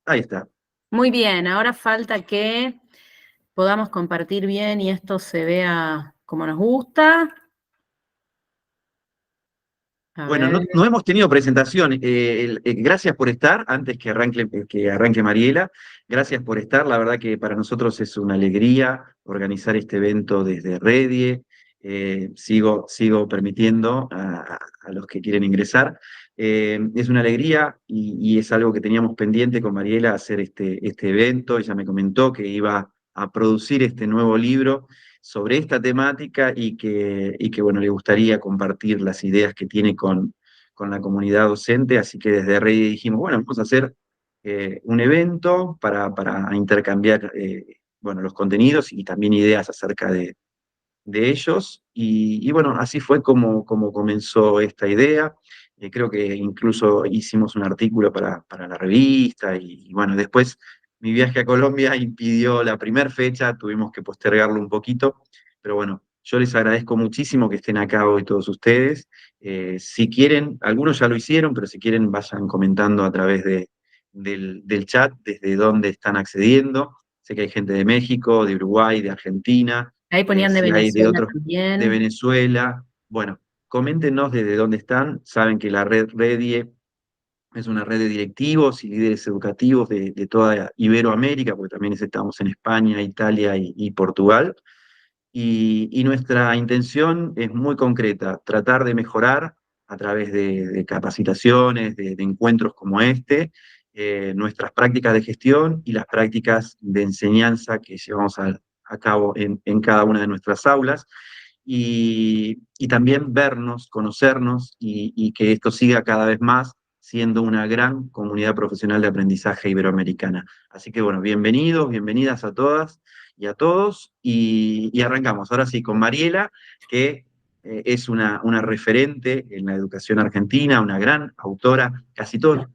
Ahí está. Muy bien, ahora falta que podamos compartir bien y esto se vea como nos gusta. A Bueno, ver. no hemos tenido presentación. Gracias por estar, antes que arranque Mariela. Gracias por estar. La verdad que para nosotros es una alegría organizar este evento desde Redie. Sigo permitiendo a los que quieren ingresar. Es una alegría y es algo que teníamos pendiente con Mariela hacer este evento. Ella me comentó que iba a producir este nuevo libro sobre esta temática y que bueno, le gustaría compartir las ideas que tiene con la comunidad docente, así que desde Rey dijimos, bueno, vamos a hacer un evento para intercambiar bueno, los contenidos y también ideas acerca de ellos, y bueno, así fue como comenzó esta idea. Creo que incluso hicimos un artículo para la revista y bueno, después mi viaje a Colombia impidió la primera fecha, tuvimos que postergarlo un poquito, pero bueno, yo les agradezco muchísimo que estén acá hoy todos ustedes. Si quieren, algunos ya lo hicieron, pero si quieren vayan comentando a través del chat desde dónde están accediendo. Sé que hay gente de México, de Uruguay, de Argentina, Ahí ponían de si hay de Venezuela otros, de también. Venezuela. Bueno, coméntenos desde dónde están. Saben que la red Redie es una red de directivos y líderes educativos de toda Iberoamérica, porque también estamos en España, Italia y Portugal. Y nuestra intención es muy concreta, tratar de mejorar a través de capacitaciones, de encuentros como este, nuestras prácticas de gestión y las prácticas de enseñanza que llevamos a cabo en cada una de nuestras aulas. Y también vernos, conocernos y que esto siga cada vez más siendo una gran comunidad profesional de aprendizaje iberoamericana. Así que bueno, bienvenidos, bienvenidas a todas y a todos, y arrancamos. Ahora sí, con Mariela, que es una referente en la educación argentina, una gran autora. Casi todos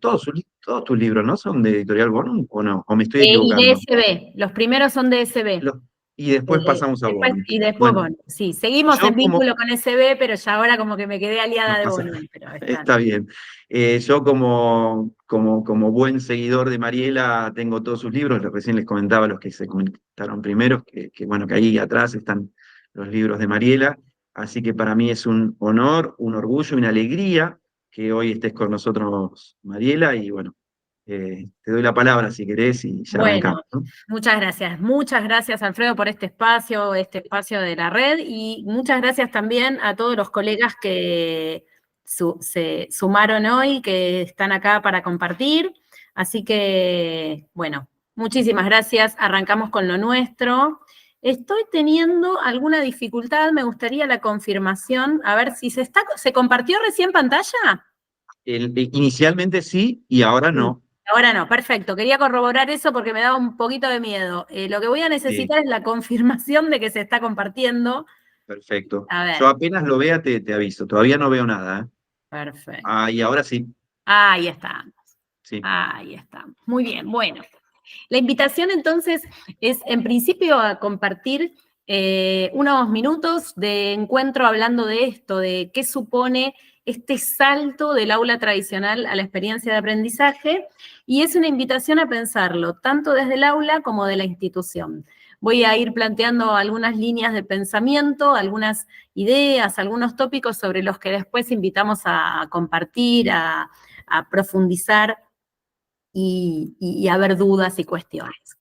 tus libros, ¿no? ¿Son de Editorial Bonum o no? ¿O me estoy Y de equivocando? SB, los primeros son de SB. Los- y después pasamos a Bonum. Y después Bueno, Bonum. Sí, seguimos en yo como, vínculo con SB, pero ya ahora como que me quedé no aliada de pasa, Bonum, pero están. está bien. Yo como buen seguidor de Mariela tengo todos sus libros, recién les comentaba los que se comentaron primero, bueno, que ahí atrás están los libros de Mariela, así que para mí es un honor, un orgullo y una alegría que hoy estés con nosotros, Mariela, y bueno, te doy la palabra si querés y ya Bueno, arrancamos, ¿no? muchas gracias Alfredo por este espacio de la red, y muchas gracias también a todos los colegas que se sumaron hoy, que están acá para compartir. Así que, bueno, muchísimas gracias. Arrancamos con lo nuestro. Estoy teniendo alguna dificultad, me gustaría la confirmación. A ver si ¿se compartió recién pantalla? Inicialmente sí y ahora Sí. no. Ahora no, perfecto. Quería corroborar eso porque me daba un poquito de miedo. Lo que voy a Sí, necesitar es la confirmación de que se está compartiendo. perfecto. A Yo ver, apenas lo vea te aviso, todavía no veo nada, ¿eh? perfecto. Ah, y ahora sí, Ahí estamos. sí. Ahí estamos. Muy bien, bueno. La invitación entonces es en principio a compartir unos minutos de encuentro hablando de esto, de qué supone este salto del aula tradicional a la experiencia de aprendizaje, y es una invitación a pensarlo tanto desde el aula como de la institución. Voy a ir planteando algunas líneas de pensamiento, algunas ideas, algunos tópicos sobre los que después invitamos a compartir, a profundizar y a ver dudas y cuestiones.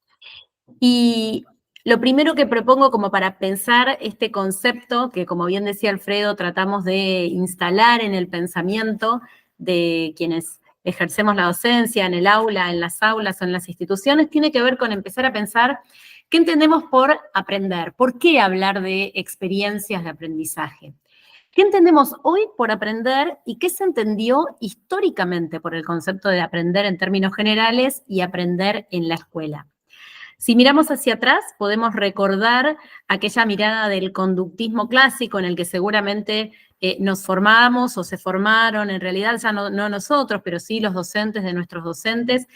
Y lo primero que propongo como para pensar este concepto, que como bien decía Alfredo, tratamos de instalar en el pensamiento de quienes ejercemos la docencia en el aula, en las aulas o en las instituciones, tiene que ver con empezar a pensar qué entendemos por aprender, por qué hablar de experiencias de aprendizaje. ¿Qué entendemos hoy por aprender y qué se entendió históricamente por el concepto de aprender en términos generales y aprender en la escuela? Si miramos hacia atrás, podemos recordar aquella mirada del conductismo clásico en el que seguramente nos formamos o se formaron, en realidad ya no nosotros, pero sí los docentes de nuestros docentes,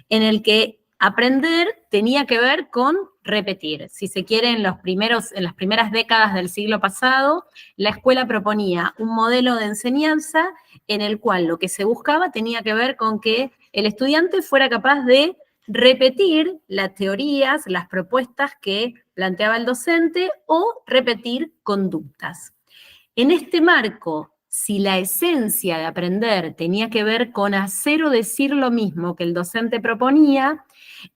en el que aprender tenía que ver con repetir. Si se quiere, en las primeras décadas del siglo pasado, la escuela proponía un modelo de enseñanza en el cual lo que se buscaba tenía que ver con que el estudiante fuera capaz de repetir las teorías, las propuestas que planteaba el docente o repetir conductas. En este marco, si la esencia de aprender tenía que ver con hacer o decir lo mismo que el docente proponía,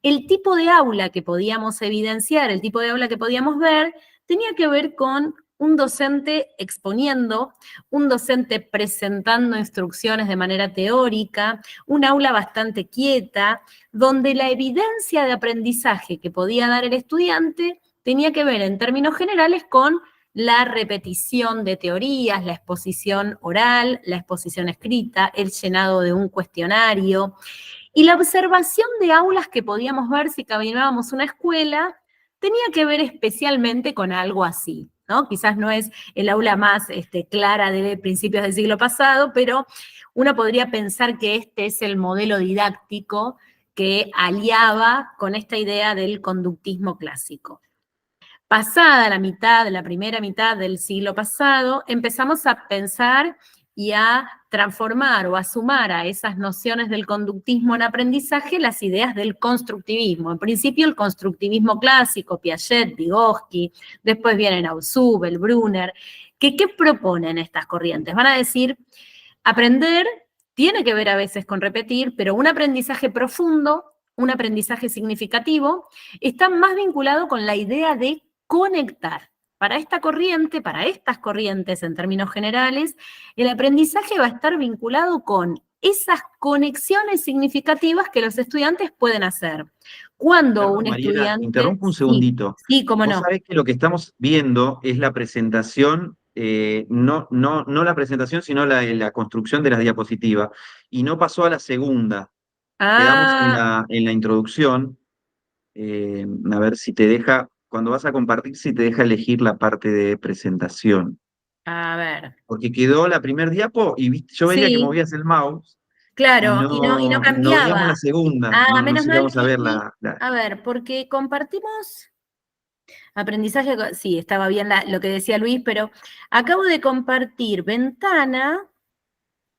el tipo de aula que podíamos evidenciar, el tipo de aula que podíamos ver, tenía que ver con un docente exponiendo, un docente presentando instrucciones de manera teórica, un aula bastante quieta, donde la evidencia de aprendizaje que podía dar el estudiante tenía que ver en términos generales con la repetición de teorías, la exposición oral, la exposición escrita, el llenado de un cuestionario y la observación de aulas que podíamos ver si caminábamos una escuela tenía que ver especialmente con algo así, ¿no? Quizás no es el aula más clara de principios del siglo pasado, pero uno podría pensar que este es el modelo didáctico que aliaba con esta idea del conductismo clásico. Pasada la primera mitad del siglo pasado, empezamos a pensar y a transformar o a sumar a esas nociones del conductismo en aprendizaje las ideas del constructivismo. En principio el constructivismo clásico, Piaget, Vygotsky, después vienen Ausubel, Brunner, ¿qué proponen estas corrientes? Van a decir, aprender tiene que ver a veces con repetir, pero un aprendizaje profundo, un aprendizaje significativo, está más vinculado con la idea de conectar. Para esta corriente, para estas corrientes en términos generales, el aprendizaje va a estar vinculado con esas conexiones significativas que los estudiantes pueden hacer. Cuando Perdón, un Mariela, estudiante... interrumpo un Sí, segundito. sí, cómo Vos no. sabés que lo que estamos viendo es la presentación, no la presentación, sino la construcción de las diapositivas, y no pasó a la segunda. Quedamos Ah, en la introducción. A ver si te deja, cuando vas a compartir, si te deja elegir la parte de presentación. a ver. Porque quedó la primer diapo y yo veía que Sí, movías el mouse y claro, y no no veíamos la cambiaba. segunda. Ah, No menos sé si mal vamos a que, ver y, a ver, porque compartimos aprendizaje, sí, estaba bien lo que decía Luis, pero acabo de compartir ventana,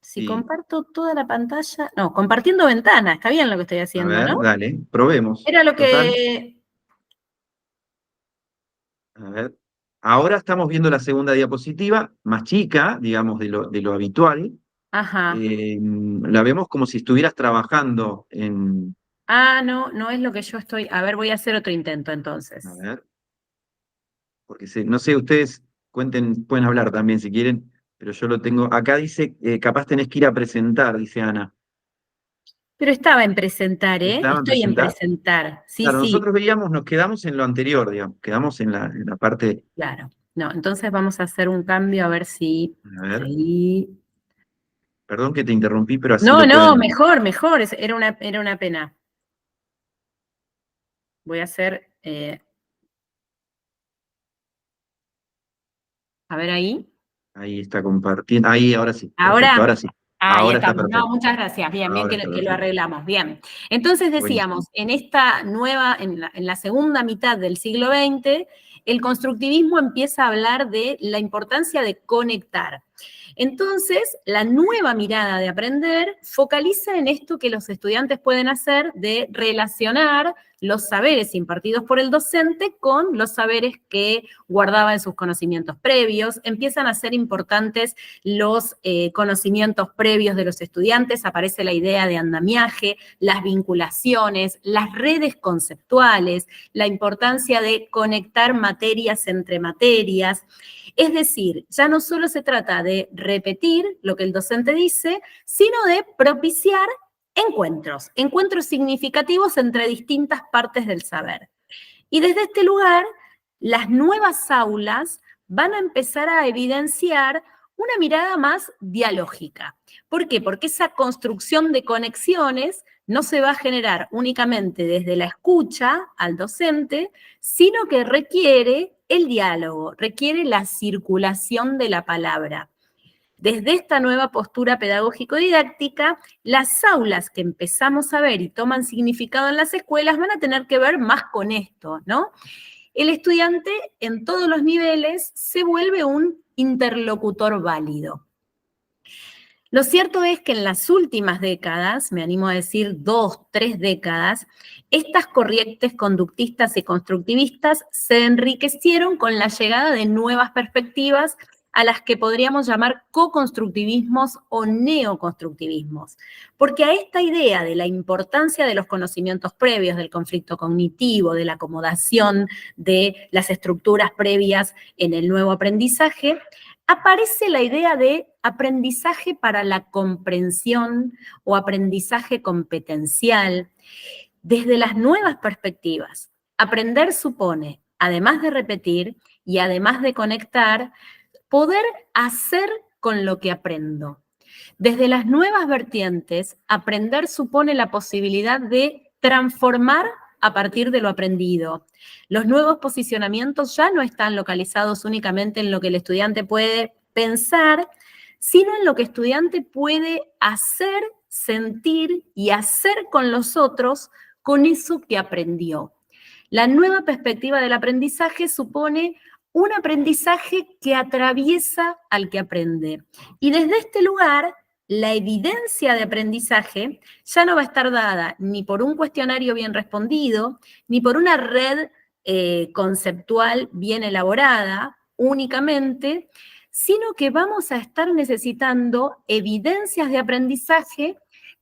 si Sí. comparto toda la pantalla, no, compartiendo ventana, está bien lo que estoy A haciendo, ver, ¿no? dale, probemos. Era lo Total, que, a ver. Ahora estamos viendo la segunda diapositiva, más chica, digamos, de lo habitual. ajá, La vemos como si estuvieras trabajando en. no, no es lo que yo estoy, a ver, voy a hacer otro intento A entonces. ver, porque no sé, ustedes cuenten, pueden hablar también si quieren, pero yo lo tengo. Acá dice, capaz tenés que ir a presentar, dice Ana. Pero estaba en presentar, ¿eh? ¿Estaba en Estoy en presentar? presentar, sí, Claro, sí, nosotros veíamos, nos quedamos en lo anterior, digamos, quedamos en la parte. claro. No, entonces vamos a hacer un cambio a ver si A ver, ahí. perdón que te interrumpí, pero así No, lo no, pueden. mejor, mejor, era una pena. Voy a hacer, a ver ahí. Ahí está compartiendo. Ahí, ahora sí, perfecto, Ahora, ahora sí. ahí Ahora está estamos. No, perfecto. muchas gracias. Bien, bien Ahora está que lo perfecto. arreglamos. Bien. Entonces Buenísimo. decíamos, en esta nueva, en la segunda mitad del siglo XX, el constructivismo empieza a hablar de la importancia de conectar. Entonces, la nueva mirada de aprender focaliza en esto que los estudiantes pueden hacer de relacionar los saberes impartidos por el docente con los saberes que guardaba en sus conocimientos previos. Empiezan a ser importantes los conocimientos previos de los estudiantes, aparece la idea de andamiaje, las vinculaciones, las redes conceptuales, la importancia de conectar materias entre materias. Es decir, ya no solo se trata de repetir lo que el docente dice, sino de propiciar encuentros significativos entre distintas partes del saber. Y desde este lugar, las nuevas aulas van a empezar a evidenciar una mirada más dialógica. ¿Por qué? Porque esa construcción de conexiones no se va a generar únicamente desde la escucha al docente, sino que requiere el diálogo, requiere la circulación de la palabra. Desde esta nueva postura pedagógico-didáctica, las aulas que empezamos a ver y toman significado en las escuelas van a tener que ver más con esto, ¿no? El estudiante en todos los niveles se vuelve un interlocutor válido. Lo cierto es que en las últimas décadas, me animo a decir 2, 3 décadas, estas corrientes conductistas y constructivistas se enriquecieron con la llegada de nuevas perspectivas a las que podríamos llamar co-constructivismos o neoconstructivismos. Porque a esta idea de la importancia de los conocimientos previos, del conflicto cognitivo, de la acomodación de las estructuras previas en el nuevo aprendizaje, aparece la idea de aprendizaje para la comprensión o aprendizaje competencial. Desde las nuevas perspectivas, aprender supone, además de repetir y además de conectar, poder hacer con lo que aprendo. Desde las nuevas vertientes, aprender supone la posibilidad de transformar a partir de lo aprendido. Los nuevos posicionamientos ya no están localizados únicamente en lo que el estudiante puede pensar, sino en lo que el estudiante puede hacer, sentir y hacer con los otros con eso que aprendió. La nueva perspectiva del aprendizaje supone un aprendizaje que atraviesa al que aprende. Y desde este lugar, la evidencia de aprendizaje ya no va a estar dada ni por un cuestionario bien respondido, ni por una red conceptual bien elaborada únicamente, sino que vamos a estar necesitando evidencias de aprendizaje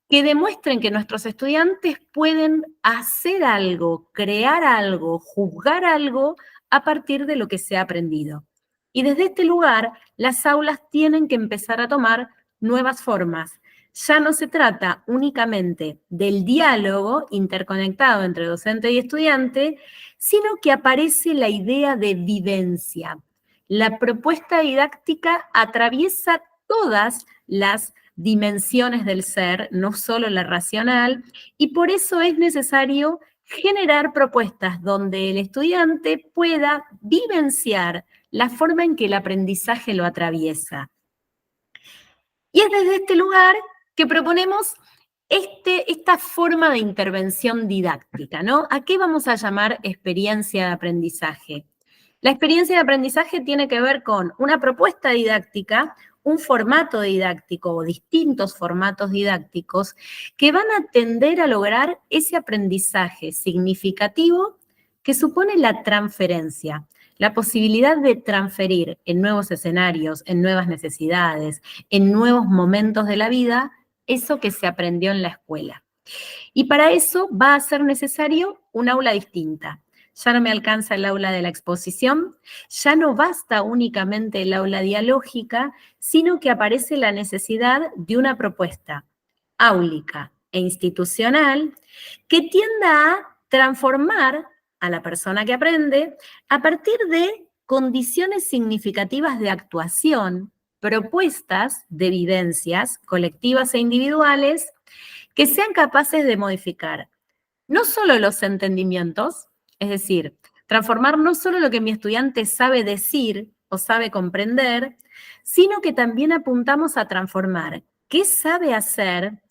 que demuestren que nuestros estudiantes pueden hacer algo, crear algo, juzgar algo a partir de lo que se ha aprendido. Y desde este lugar, las aulas tienen que empezar a tomar nuevas formas. Ya no se trata únicamente del diálogo interconectado entre docente y estudiante, sino que aparece la idea de vivencia. La propuesta didáctica atraviesa todas las dimensiones del ser, no solo la racional, y por eso es necesario generar propuestas donde el estudiante pueda vivenciar la forma en que el aprendizaje lo atraviesa. Y es desde este lugar que proponemos esta forma de intervención didáctica, ¿no? ¿A qué vamos a llamar experiencia de aprendizaje? La experiencia de aprendizaje tiene que ver con una propuesta didáctica, un formato didáctico o distintos formatos didácticos que van a tender a lograr ese aprendizaje significativo que supone la transferencia, la posibilidad de transferir en nuevos escenarios, en nuevas necesidades, en nuevos momentos de la vida, eso que se aprendió en la escuela. Y para eso va a ser necesario un aula distinta. Ya no me alcanza el aula de la exposición, ya no basta únicamente el aula dialógica, sino que aparece la necesidad de una propuesta áulica e institucional que tienda a transformar a la persona que aprende a partir de condiciones significativas de actuación, propuestas de vivencias colectivas e individuales que sean capaces de modificar no solo los entendimientos, es decir, transformar no solo lo que mi estudiante sabe decir o sabe comprender, sino que también apuntamos a transformar qué sabe hacer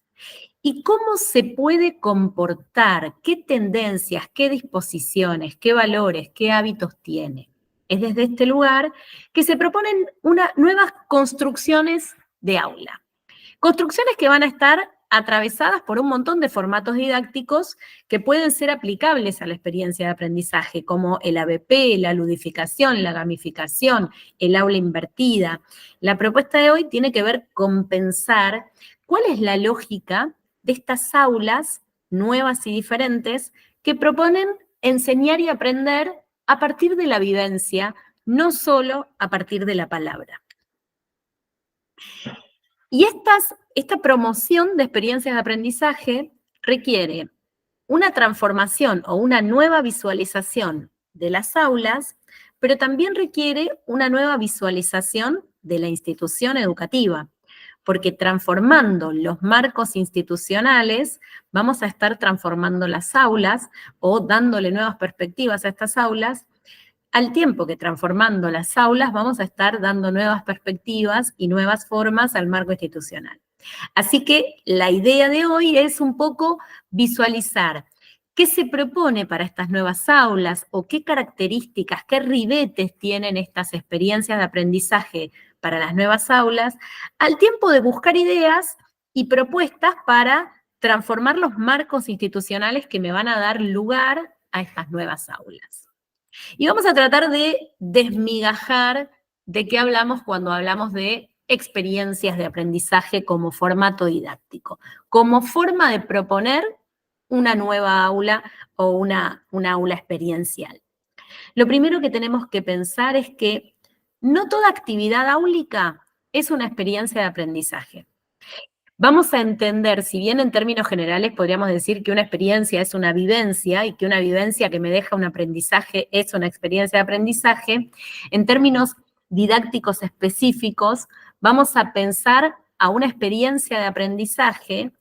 y cómo se puede comportar, qué tendencias, qué disposiciones, qué valores, qué hábitos tiene. Es desde este lugar que se proponen nuevas construcciones de aula. Construcciones que van a estar atravesadas por un montón de formatos didácticos que pueden ser aplicables a la experiencia de aprendizaje, como el ABP, la ludificación, la gamificación, el aula invertida. La propuesta de hoy tiene que ver con pensar cuál es la lógica de estas aulas nuevas y diferentes que proponen enseñar y aprender a partir de la vivencia, no solo a partir de la palabra. Y esta promoción de experiencias de aprendizaje requiere una transformación o una nueva visualización de las aulas, pero también requiere una nueva visualización de la institución educativa, porque transformando los marcos institucionales, vamos a estar transformando las aulas o dándole nuevas perspectivas a estas aulas, al tiempo que transformando las aulas vamos a estar dando nuevas perspectivas y nuevas formas al marco institucional. Así que la idea de hoy es un poco visualizar qué se propone para estas nuevas aulas o qué características, qué ribetes tienen estas experiencias de aprendizaje para las nuevas aulas, al tiempo de buscar ideas y propuestas para transformar los marcos institucionales que me van a dar lugar a estas nuevas aulas. Y vamos a tratar de desmigajar de qué hablamos cuando hablamos de experiencias de aprendizaje como formato didáctico, como forma de proponer una nueva aula o una aula experiencial. Lo primero que tenemos que pensar es que no toda actividad áulica es una experiencia de aprendizaje. Vamos a entender, si bien en términos generales podríamos decir que una experiencia es una vivencia y que una vivencia que me deja un aprendizaje es una experiencia de aprendizaje, en términos didácticos específicos, vamos a pensar a una experiencia de aprendizaje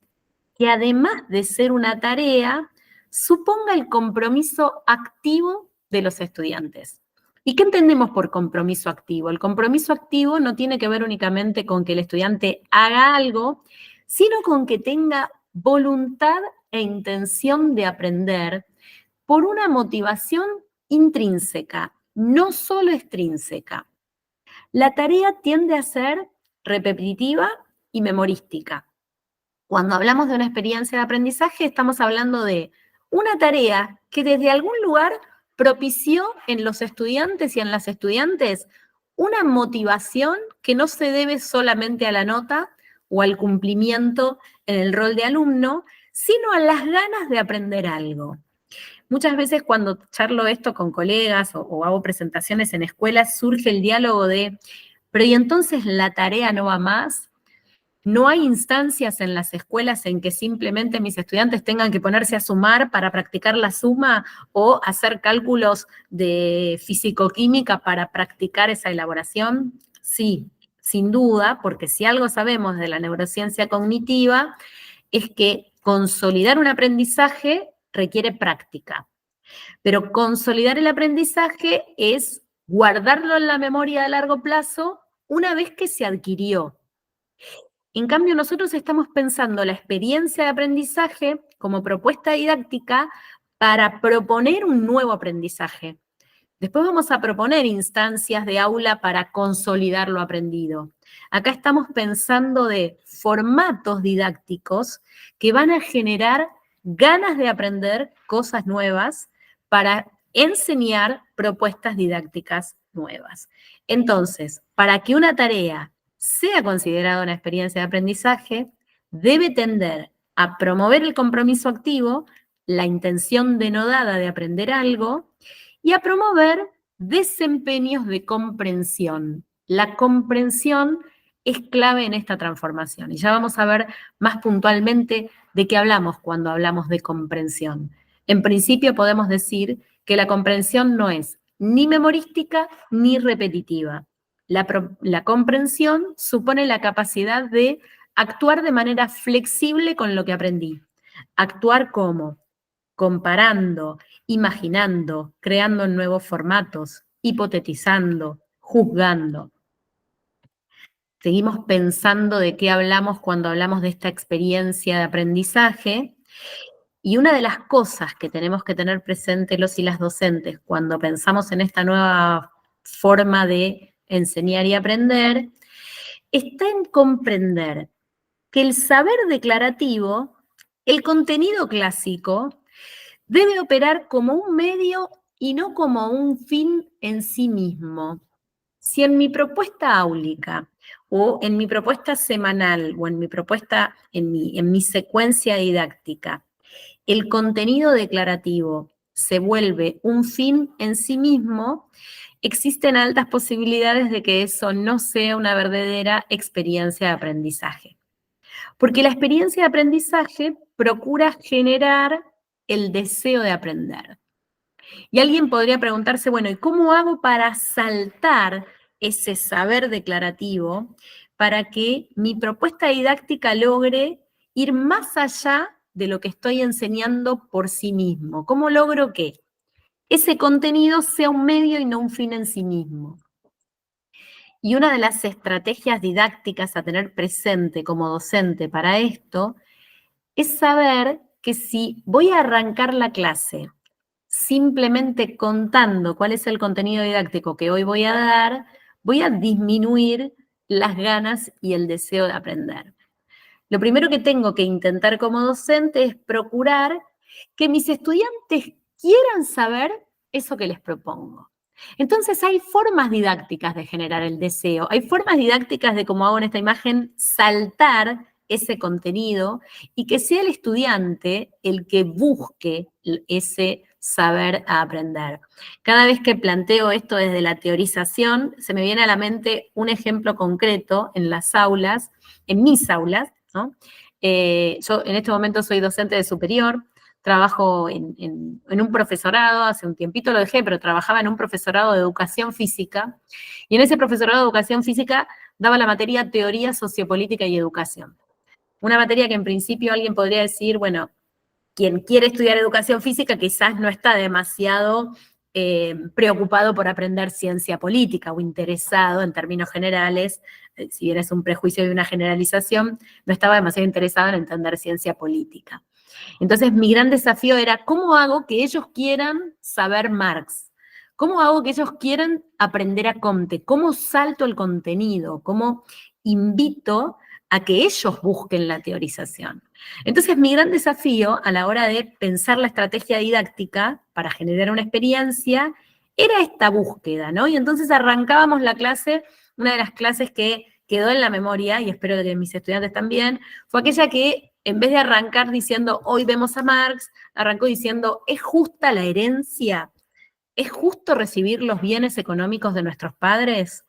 que además de ser una tarea, suponga el compromiso activo de los estudiantes. ¿Y qué entendemos por compromiso activo? El compromiso activo no tiene que ver únicamente con que el estudiante haga algo, sino con que tenga voluntad e intención de aprender por una motivación intrínseca, no solo extrínseca. La tarea tiende a ser repetitiva y memorística. Cuando hablamos de una experiencia de aprendizaje, estamos hablando de una tarea que desde algún lugar propició en los estudiantes y en las estudiantes una motivación que no se debe solamente a la nota o al cumplimiento en el rol de alumno, sino a las ganas de aprender algo. Muchas veces cuando charlo esto con colegas o hago presentaciones en escuelas, surge el diálogo de, pero ¿y entonces la tarea no va más? No hay instancias en las escuelas en que simplemente mis estudiantes tengan que ponerse a sumar para practicar la suma o hacer cálculos de fisicoquímica para practicar esa elaboración. Sí, sin duda, porque si algo sabemos de la neurociencia cognitiva es que consolidar un aprendizaje requiere práctica. Pero consolidar el aprendizaje es guardarlo en la memoria a largo plazo una vez que se adquirió. En cambio, nosotros estamos pensando la experiencia de aprendizaje como propuesta didáctica para proponer un nuevo aprendizaje. Después vamos a proponer instancias de aula para consolidar lo aprendido. Acá estamos pensando de formatos didácticos que van a generar ganas de aprender cosas nuevas para enseñar propuestas didácticas nuevas. Entonces, para que una tarea sea considerada una experiencia de aprendizaje, debe tender a promover el compromiso activo, la intención denodada de aprender algo, y a promover desempeños de comprensión. La comprensión es clave en esta transformación. Y ya vamos a ver más puntualmente de qué hablamos cuando hablamos de comprensión. En principio podemos decir que la comprensión no es ni memorística ni repetitiva. La comprensión supone la capacidad de actuar de manera flexible con lo que aprendí. Actuar como comparando, imaginando, creando nuevos formatos, hipotetizando, juzgando. Seguimos pensando de qué hablamos cuando hablamos de esta experiencia de aprendizaje. Y una de las cosas que tenemos que tener presente los y las docentes cuando pensamos en esta nueva forma de enseñar y aprender, está en comprender que el saber declarativo, el contenido clásico, debe operar como un medio y no como un fin en sí mismo. Si en mi propuesta áulica o en mi propuesta semanal o en mi propuesta, en mi secuencia didáctica, el contenido declarativo se vuelve un fin en sí mismo, existen altas posibilidades de que eso no sea una verdadera experiencia de aprendizaje. Porque la experiencia de aprendizaje procura generar el deseo de aprender. Y alguien podría preguntarse, bueno, ¿y cómo hago para saltar ese saber declarativo para que mi propuesta didáctica logre ir más allá de lo que estoy enseñando por sí mismo? ¿Cómo logro que ese contenido sea un medio y no un fin en sí mismo? Y una de las estrategias didácticas a tener presente como docente para esto es saber que si voy a arrancar la clase simplemente contando cuál es el contenido didáctico que hoy voy a dar, voy a disminuir las ganas y el deseo de aprender. Lo primero que tengo que intentar como docente es procurar que mis estudiantes quieran saber eso que les propongo. Entonces hay formas didácticas de generar el deseo, hay formas didácticas de, como hago en esta imagen, saltar ese contenido y que sea el estudiante el que busque ese saber a aprender. Cada vez que planteo esto desde la teorización, se me viene a la mente un ejemplo concreto en las aulas, en mis aulas, ¿no? Yo en este momento soy docente de superior, trabajo en un profesorado, hace un tiempito lo dejé, pero trabajaba en un profesorado de educación física, y en ese profesorado de educación física daba la materia teoría sociopolítica y educación. Una materia que en principio alguien podría decir, bueno, quien quiere estudiar educación física quizás no está demasiado preocupado por aprender ciencia política o interesado en términos generales, si bien es un prejuicio y una generalización, no estaba demasiado interesado en entender ciencia política. Entonces mi gran desafío era, ¿cómo hago que ellos quieran saber Marx? ¿Cómo hago que ellos quieran aprender a Comte? ¿Cómo salto el contenido? ¿Cómo invito a que ellos busquen la teorización? Entonces mi gran desafío a la hora de pensar la estrategia didáctica para generar una experiencia era esta búsqueda, ¿no? Y entonces arrancábamos la clase, una de las clases que quedó en la memoria, y espero que mis estudiantes también, fue aquella que en vez de arrancar diciendo, hoy vemos a Marx, arrancó diciendo, ¿es justa la herencia? ¿Es justo recibir los bienes económicos de nuestros padres?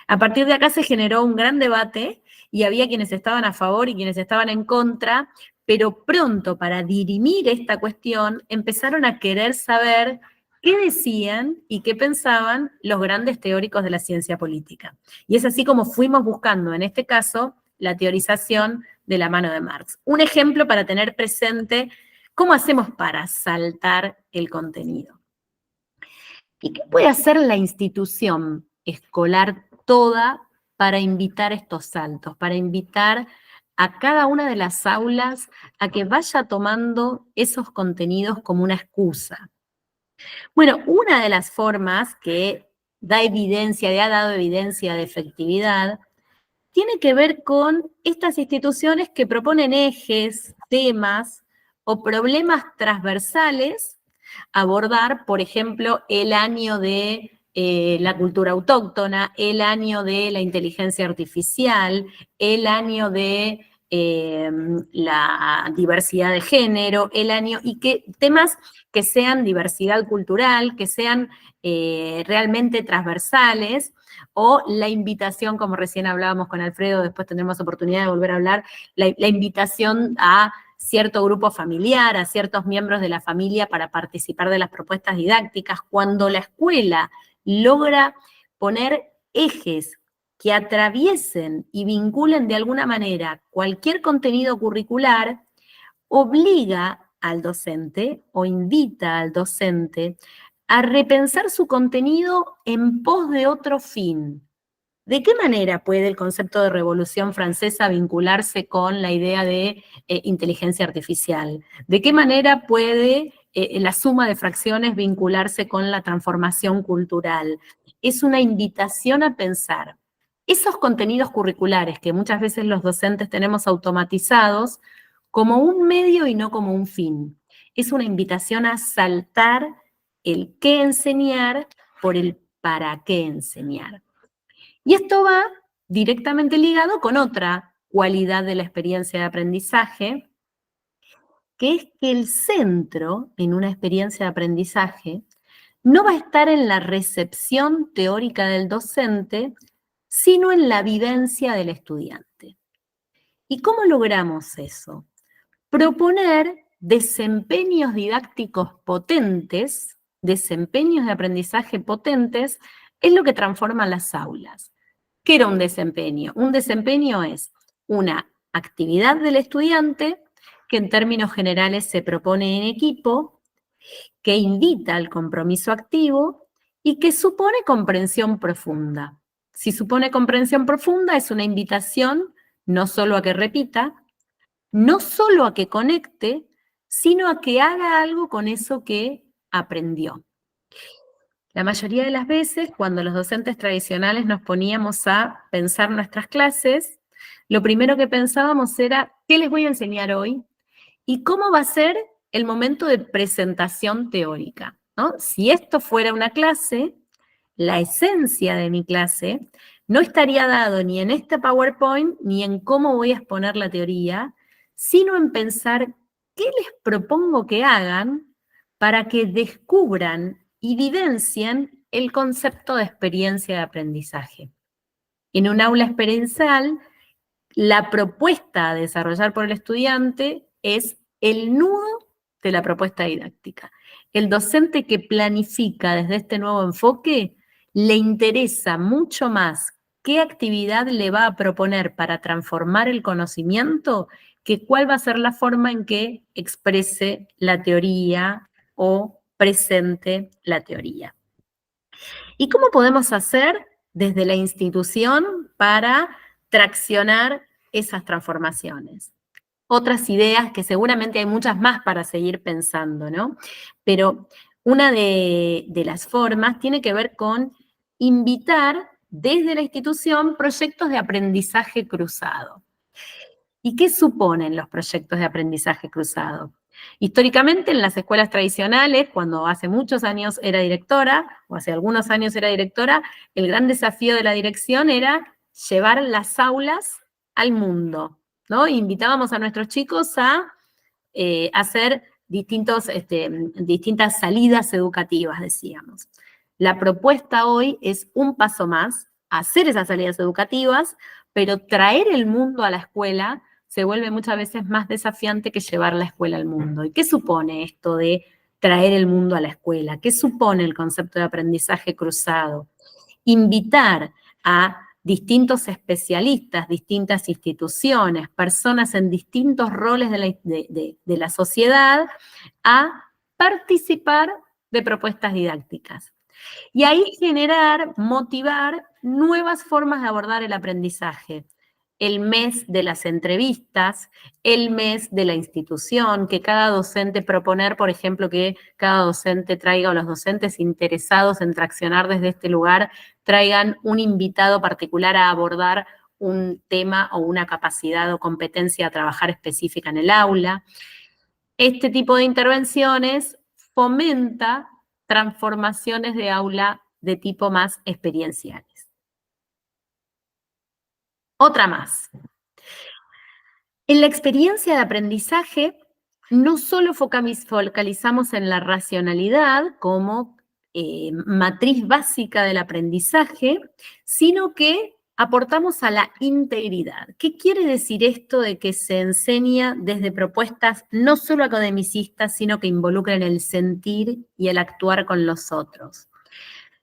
A partir de acá se generó un gran debate y había quienes estaban a favor y quienes estaban en contra, pero pronto para dirimir esta cuestión empezaron a querer saber qué decían y qué pensaban los grandes teóricos de la ciencia política. Y es así como fuimos buscando, en este caso, la teorización de la mano de Marx. Un ejemplo para tener presente cómo hacemos para saltar el contenido. ¿Y qué puede hacer la institución escolar toda para invitar estos saltos, para invitar a cada una de las aulas a que vaya tomando esos contenidos como una excusa? Bueno, una de las formas que da evidencia, ha dado evidencia de efectividad, tiene que ver con estas instituciones que proponen ejes, temas o problemas transversales a abordar, por ejemplo, el año de la cultura autóctona, el año de la inteligencia artificial, el año de la diversidad de género, el año, y que temas que sean diversidad cultural, que sean realmente transversales, o la invitación, como recién hablábamos con Alfredo, después tendremos oportunidad de volver a hablar, la invitación a cierto grupo familiar, a ciertos miembros de la familia para participar de las propuestas didácticas. Cuando la escuela logra poner ejes que atraviesen y vinculen de alguna manera cualquier contenido curricular, obliga al docente o invita al docente a repensar su contenido en pos de otro fin. ¿De qué manera puede el concepto de Revolución Francesa vincularse con la idea de inteligencia artificial? ¿De qué manera puede la suma de fracciones vincularse con la transformación cultural? Es una invitación a pensar. Esos contenidos curriculares que muchas veces los docentes tenemos automatizados como un medio y no como un fin. Es una invitación a saltar el qué enseñar por el para qué enseñar. Y esto va directamente ligado con otra cualidad de la experiencia de aprendizaje, que es que el centro en una experiencia de aprendizaje no va a estar en la recepción teórica del docente, sino en la vivencia del estudiante. ¿Y cómo logramos eso? Proponer desempeños didácticos potentes, desempeños de aprendizaje potentes, es lo que transforma las aulas. ¿Qué era un desempeño? Un desempeño es una actividad del estudiante que en términos generales se propone en equipo, que invita al compromiso activo y que supone comprensión profunda. Si supone comprensión profunda, es una invitación no solo a que repita, no solo a que conecte, sino a que haga algo con eso que aprendió. La mayoría de las veces, cuando los docentes tradicionales nos poníamos a pensar nuestras clases, lo primero que pensábamos era, ¿qué les voy a enseñar hoy? ¿Y cómo va a ser el momento de presentación teórica? ¿No? Si esto fuera una clase, la esencia de mi clase no estaría dado ni en este PowerPoint ni en cómo voy a exponer la teoría, sino en pensar qué les propongo que hagan para que descubran y vivencien el concepto de experiencia de aprendizaje. En un aula experiencial, la propuesta a desarrollar por el estudiante es el nudo de la propuesta didáctica. El docente que planifica desde este nuevo enfoque le interesa mucho más qué actividad le va a proponer para transformar el conocimiento que cuál va a ser la forma en que exprese la teoría o presente la teoría. ¿Y cómo podemos hacer desde la institución para traccionar esas transformaciones? Otras ideas que seguramente hay muchas más para seguir pensando, ¿no? Pero una de las formas tiene que ver con invitar desde la institución proyectos de aprendizaje cruzado. ¿Y qué suponen los proyectos de aprendizaje cruzado? Históricamente, en las escuelas tradicionales, cuando hace muchos años era directora, o hace algunos años era directora, el gran desafío de la dirección era llevar las aulas al mundo, ¿no? Invitábamos a nuestros chicos a hacer distintas salidas educativas, decíamos. La propuesta hoy es un paso más, hacer esas salidas educativas, pero traer el mundo a la escuela se vuelve muchas veces más desafiante que llevar la escuela al mundo. ¿Y qué supone esto de traer el mundo a la escuela? ¿Qué supone el concepto de aprendizaje cruzado? Invitar a distintos especialistas, distintas instituciones, personas en distintos roles de la sociedad a participar de propuestas didácticas. Y ahí generar, motivar nuevas formas de abordar el aprendizaje. El mes de las entrevistas, el mes de la institución, que cada docente proponer, por ejemplo, que cada docente traiga, o los docentes interesados en traccionar desde este lugar, traigan un invitado particular a abordar un tema o una capacidad o competencia a trabajar específica en el aula. Este tipo de intervenciones fomenta transformaciones de aula de tipo más experienciales. Otra más. En la experiencia de aprendizaje, no solo focalizamos en la racionalidad como matriz básica del aprendizaje, sino que aportamos a la integridad. ¿Qué quiere decir esto de que se enseña desde propuestas no solo academicistas, sino que involucran el sentir y el actuar con los otros?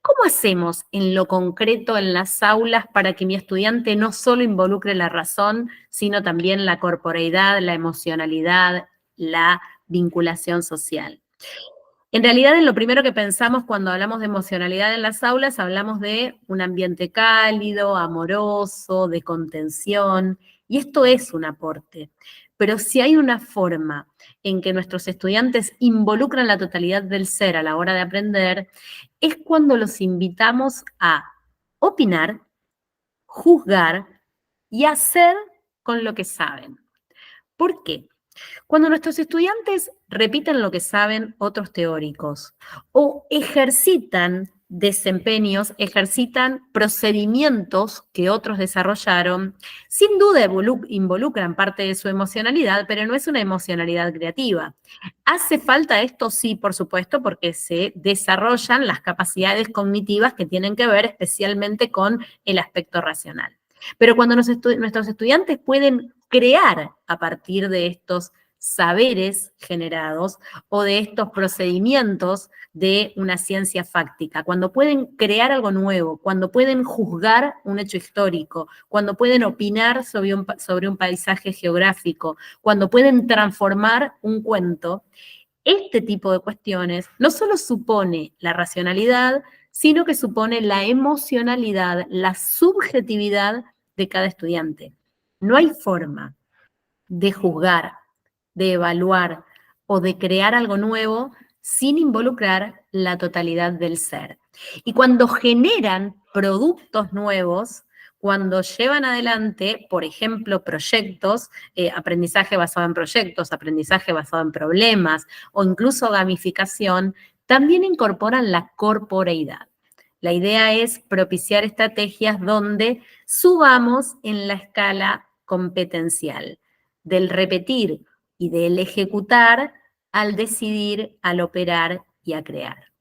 ¿Cómo hacemos en lo concreto en las aulas para que mi estudiante no solo involucre la razón, sino también la corporeidad, la emocionalidad, la vinculación social? En realidad, en lo primero que pensamos cuando hablamos de emocionalidad en las aulas, hablamos de un ambiente cálido, amoroso, de contención, y esto es un aporte. Pero si hay una forma en que nuestros estudiantes involucran la totalidad del ser a la hora de aprender, es cuando los invitamos a opinar, juzgar y hacer con lo que saben. ¿Por qué? Cuando nuestros estudiantes repiten lo que saben otros teóricos o ejercitan desempeños, ejercitan procedimientos que otros desarrollaron, sin duda involucran parte de su emocionalidad, pero no es una emocionalidad creativa. ¿Hace falta esto? Sí, por supuesto, porque se desarrollan las capacidades cognitivas que tienen que ver especialmente con el aspecto racional. Pero cuando nuestros estudiantes pueden crear a partir de estos saberes generados o de estos procedimientos de una ciencia fáctica, cuando pueden crear algo nuevo, cuando pueden juzgar un hecho histórico, cuando pueden opinar sobre un paisaje geográfico, cuando pueden transformar un cuento, este tipo de cuestiones no solo supone la racionalidad, sino que supone la emocionalidad, la subjetividad de cada estudiante. No hay forma de juzgar, de evaluar o de crear algo nuevo sin involucrar la totalidad del ser. Y cuando generan productos nuevos, cuando llevan adelante, por ejemplo, proyectos, aprendizaje basado en proyectos, aprendizaje basado en problemas o incluso gamificación, también incorporan la corporeidad. La idea es propiciar estrategias donde subamos en la escala competencial, del repetir y del ejecutar al decidir, al operar y a crear.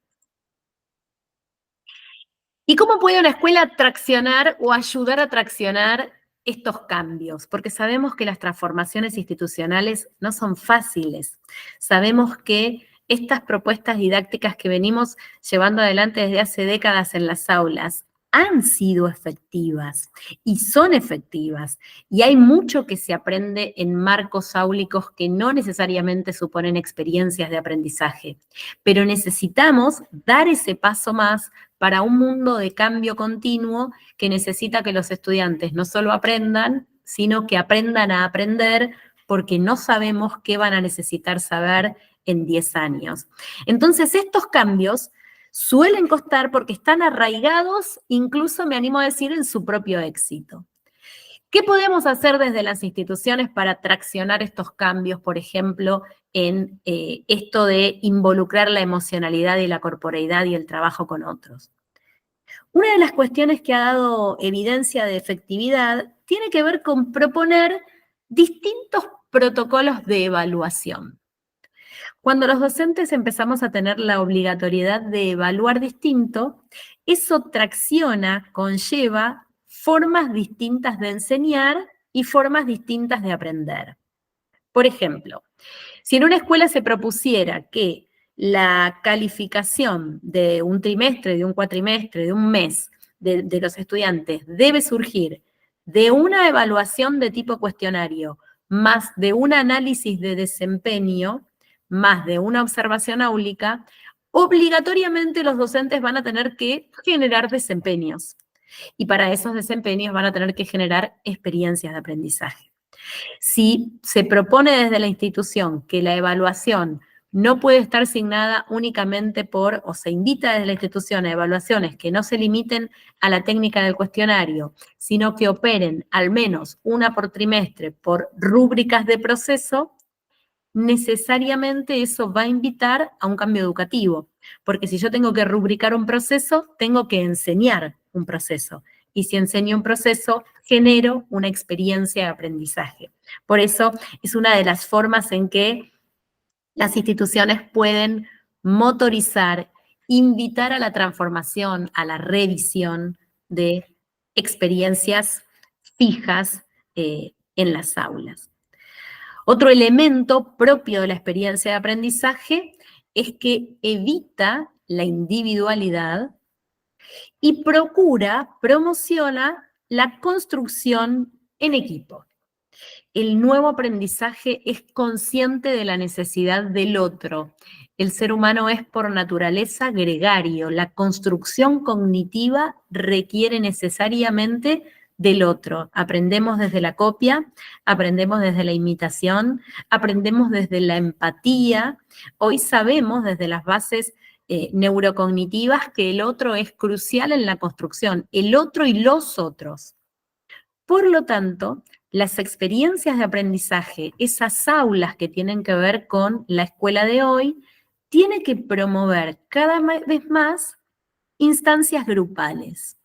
¿Y cómo puede una escuela traccionar o ayudar a traccionar estos cambios? Porque sabemos que las transformaciones institucionales no son fáciles. Sabemos que estas propuestas didácticas que venimos llevando adelante desde hace décadas en las aulas han sido efectivas y son efectivas. Y hay mucho que se aprende en marcos áulicos que no necesariamente suponen experiencias de aprendizaje. Pero necesitamos dar ese paso más para un mundo de cambio continuo que necesita que los estudiantes no solo aprendan, sino que aprendan a aprender porque no sabemos qué van a necesitar saber en 10 años. Entonces, estos cambios suelen costar porque están arraigados, incluso me animo a decir, en su propio éxito. ¿Qué podemos hacer desde las instituciones para traccionar estos cambios, por ejemplo, en esto de involucrar la emocionalidad y la corporeidad y el trabajo con otros? Una de las cuestiones que ha dado evidencia de efectividad tiene que ver con proponer distintos protocolos de evaluación. Cuando los docentes empezamos a tener la obligatoriedad de evaluar distinto, eso tracciona, conlleva formas distintas de enseñar y formas distintas de aprender. Por ejemplo, si en una escuela se propusiera que la calificación de un trimestre, de un cuatrimestre, de un mes de los estudiantes debe surgir de una evaluación de tipo cuestionario, más de un análisis de desempeño, más de una observación áulica, obligatoriamente los docentes van a tener que generar desempeños. Y para esos desempeños van a tener que generar experiencias de aprendizaje. Si se propone desde la institución que la evaluación no puede estar signada únicamente por, o se invita desde la institución a evaluaciones que no se limiten a la técnica del cuestionario, sino que operen al menos una por trimestre por rúbricas de proceso, necesariamente eso va a invitar a un cambio educativo. Porque si yo tengo que rubricar un proceso, tengo que enseñar un proceso. Y si enseño un proceso, genero una experiencia de aprendizaje. Por eso es una de las formas en que las instituciones pueden motorizar, invitar a la transformación, a la revisión de experiencias fijas en las aulas. Otro elemento propio de la experiencia de aprendizaje es que evita la individualidad y promociona la construcción en equipo. El nuevo aprendizaje es consciente de la necesidad del otro. El ser humano es por naturaleza gregario. La construcción cognitiva requiere necesariamente del otro. Aprendemos desde la copia, aprendemos desde la imitación, aprendemos desde la empatía. Hoy sabemos desde las bases neurocognitivas que el otro es crucial en la construcción, el otro y los otros. Por lo tanto, las experiencias de aprendizaje, esas aulas que tienen que ver con la escuela de hoy, tiene que promover cada vez más instancias grupales.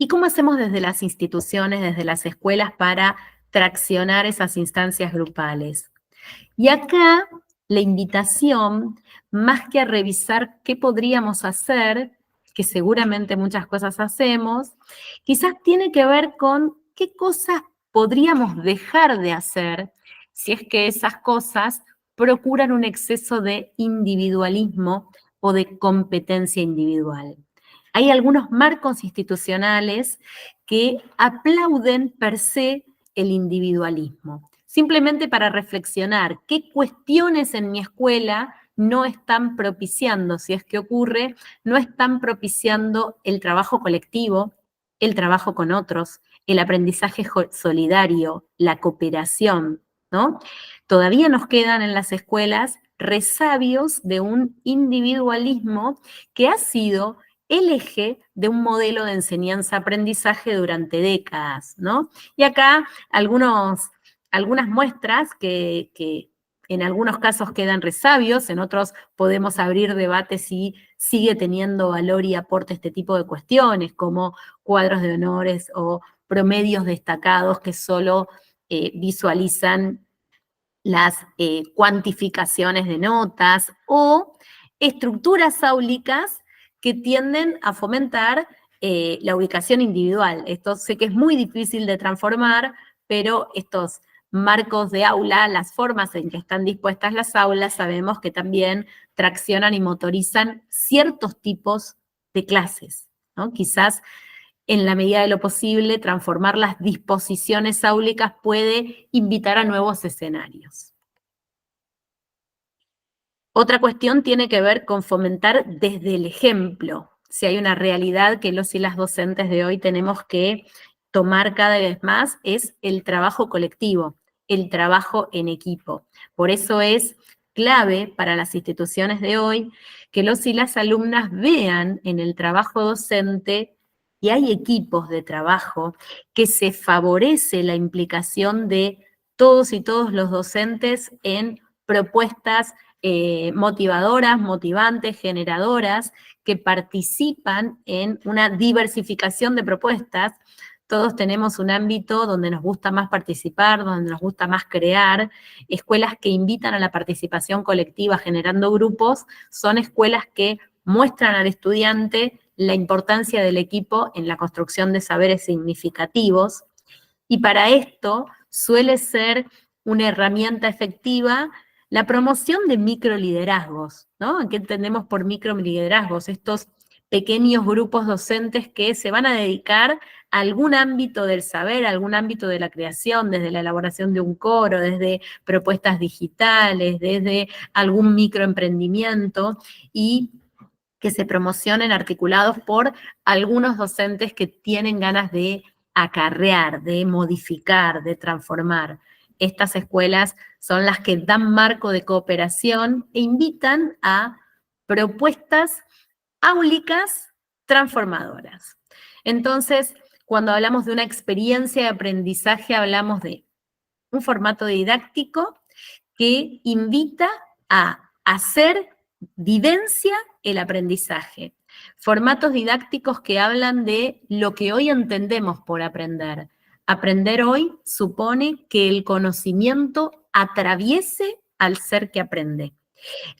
¿Y cómo hacemos desde las instituciones, desde las escuelas para traccionar esas instancias grupales? Y acá la invitación, más que a revisar qué podríamos hacer, que seguramente muchas cosas hacemos, quizás tiene que ver con qué cosas podríamos dejar de hacer si es que esas cosas procuran un exceso de individualismo o de competencia individual. Hay algunos marcos institucionales que aplauden per se el individualismo, simplemente para reflexionar qué cuestiones en mi escuela no están propiciando, si es que ocurre, no están propiciando el trabajo colectivo, el trabajo con otros, el aprendizaje solidario, la cooperación, ¿no? Todavía nos quedan en las escuelas resabios de un individualismo que ha sido el eje de un modelo de enseñanza-aprendizaje durante décadas, ¿no? Y acá algunas muestras que en algunos casos quedan resabios, en otros podemos abrir debates si sigue teniendo valor y aporte este tipo de cuestiones, como cuadros de honores o promedios destacados que solo visualizan las cuantificaciones de notas, o estructuras áulicas que tienden a fomentar la ubicación individual. Esto sé que es muy difícil de transformar, pero estos marcos de aula, las formas en que están dispuestas las aulas, sabemos que también traccionan y motorizan ciertos tipos de clases, ¿no? Quizás en la medida de lo posible, transformar las disposiciones áulicas puede invitar a nuevos escenarios. Otra cuestión tiene que ver con fomentar desde el ejemplo. Si hay una realidad que los y las docentes de hoy tenemos que tomar cada vez más, es el trabajo colectivo, el trabajo en equipo. Por eso es clave para las instituciones de hoy que los y las alumnas vean en el trabajo docente y hay equipos de trabajo que se favorece la implicación de todos y todos los docentes en propuestas motivadoras, motivantes, generadoras, que participan en una diversificación de propuestas. Todos tenemos un ámbito donde nos gusta más participar, donde nos gusta más crear. Escuelas que invitan a la participación colectiva generando grupos son escuelas que muestran al estudiante la importancia del equipo en la construcción de saberes significativos. Y para esto suele ser una herramienta efectiva la promoción de microliderazgos, ¿no? ¿Qué entendemos por microliderazgos? Estos pequeños grupos docentes que se van a dedicar a algún ámbito del saber, a algún ámbito de la creación, desde la elaboración de un coro, desde propuestas digitales, desde algún microemprendimiento, y que se promocionen articulados por algunos docentes que tienen ganas de acarrear, de modificar, de transformar. Estas escuelas son las que dan marco de cooperación e invitan a propuestas áulicas transformadoras. Entonces, cuando hablamos de una experiencia de aprendizaje, hablamos de un formato didáctico que invita a hacer vivencia el aprendizaje. Formatos didácticos que hablan de lo que hoy entendemos por aprender. Aprender hoy supone que el conocimiento atraviese al ser que aprende.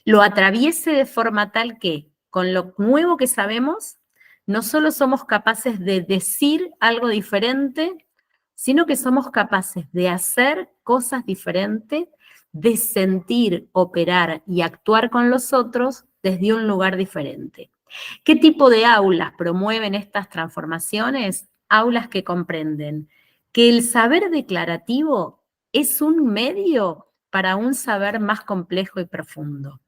Lo atraviese de forma tal que, con lo nuevo que sabemos, no solo somos capaces de decir algo diferente, sino que somos capaces de hacer cosas diferentes, de sentir, operar y actuar con los otros desde un lugar diferente. ¿Qué tipo de aulas promueven estas transformaciones? Aulas que comprenden que el saber declarativo es un medio para un saber más complejo y profundo.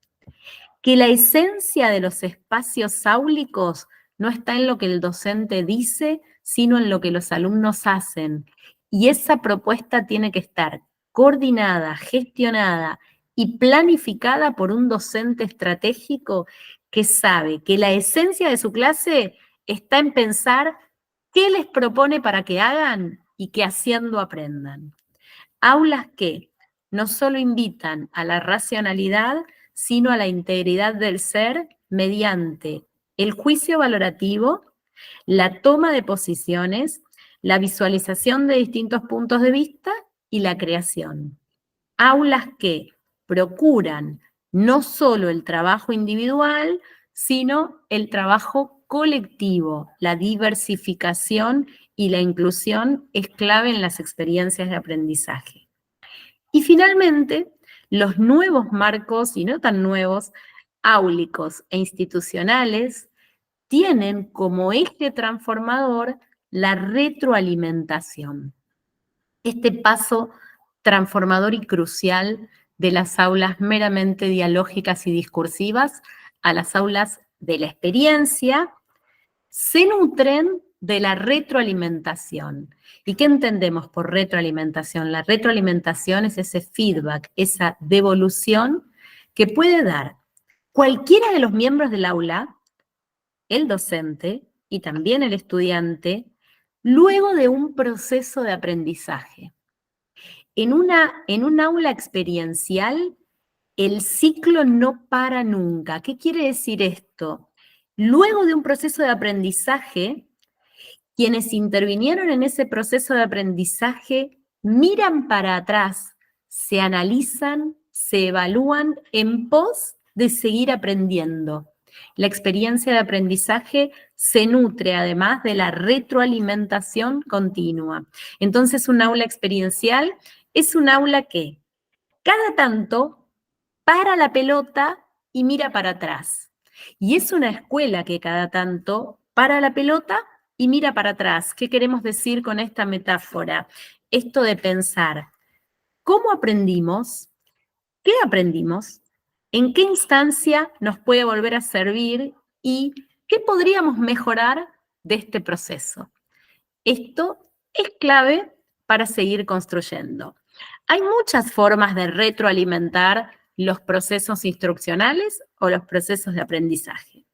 Que la esencia de los espacios áulicos no está en lo que el docente dice, sino en lo que los alumnos hacen. Y esa propuesta tiene que estar coordinada, gestionada y planificada por un docente estratégico que sabe que la esencia de su clase está en pensar qué les propone para que hagan y que haciendo aprendan. Aulas que no solo invitan a la racionalidad, sino a la integridad del ser mediante el juicio valorativo, la toma de posiciones, la visualización de distintos puntos de vista y la creación. Aulas que procuran no solo el trabajo individual, sino el trabajo colectivo. La diversificación y la inclusión es clave en las experiencias de aprendizaje. Y finalmente, los nuevos marcos, y no tan nuevos, áulicos e institucionales, tienen como eje transformador la retroalimentación. Este paso transformador y crucial de las aulas meramente dialógicas y discursivas a las aulas de la experiencia, se nutren de la retroalimentación. ¿Y qué entendemos por retroalimentación? La retroalimentación es ese feedback, esa devolución que puede dar cualquiera de los miembros del aula, el docente y también el estudiante, luego de un proceso de aprendizaje. En un aula experiencial, el ciclo no para nunca. ¿Qué quiere decir esto? Luego de un proceso de aprendizaje, quienes intervinieron en ese proceso de aprendizaje miran para atrás, se analizan, se evalúan en pos de seguir aprendiendo. La experiencia de aprendizaje se nutre además de la retroalimentación continua. Entonces, un aula experiencial es un aula que cada tanto para la pelota y mira para atrás. Y es una escuela que cada tanto para la pelota y mira para atrás. ¿Qué queremos decir con esta metáfora? Esto de pensar, ¿cómo aprendimos? ¿Qué aprendimos? ¿En qué instancia nos puede volver a servir? ¿Y qué podríamos mejorar de este proceso? Esto es clave para seguir construyendo. Hay muchas formas de retroalimentar los procesos instruccionales o los procesos de aprendizaje.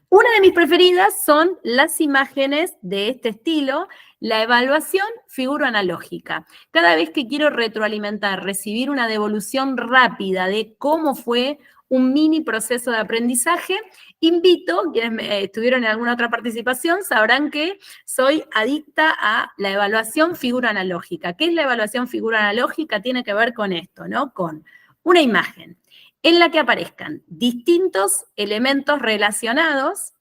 Una de mis preferidas son las imágenes de este estilo, la evaluación figuro-analógica. Cada vez que quiero retroalimentar, recibir una devolución rápida de cómo fue un mini proceso de aprendizaje, invito, quienes estuvieron en alguna otra participación, sabrán que soy adicta a la evaluación figuro-analógica. ¿Qué es la evaluación figuro-analógica? Tiene que ver con esto, ¿no? Con una imagen en la que aparezcan distintos elementos relacionados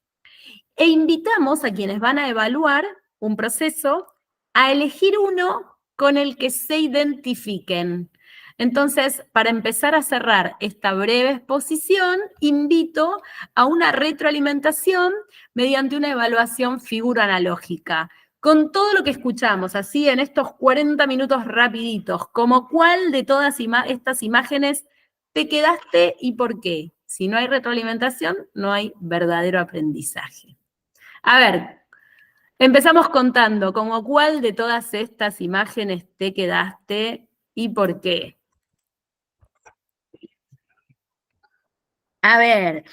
e invitamos a quienes van a evaluar un proceso a elegir uno con el que se identifiquen. Entonces, para empezar a cerrar esta breve exposición, invito a una retroalimentación mediante una evaluación figuro-analógica. Con todo lo que escuchamos, así en estos 40 minutos rapiditos, como cuál de todas estas imágenes te quedaste y por qué. Si no hay retroalimentación, no hay verdadero aprendizaje. A ver, empezamos contando, como cuál de todas estas imágenes te quedaste y por qué. A ver,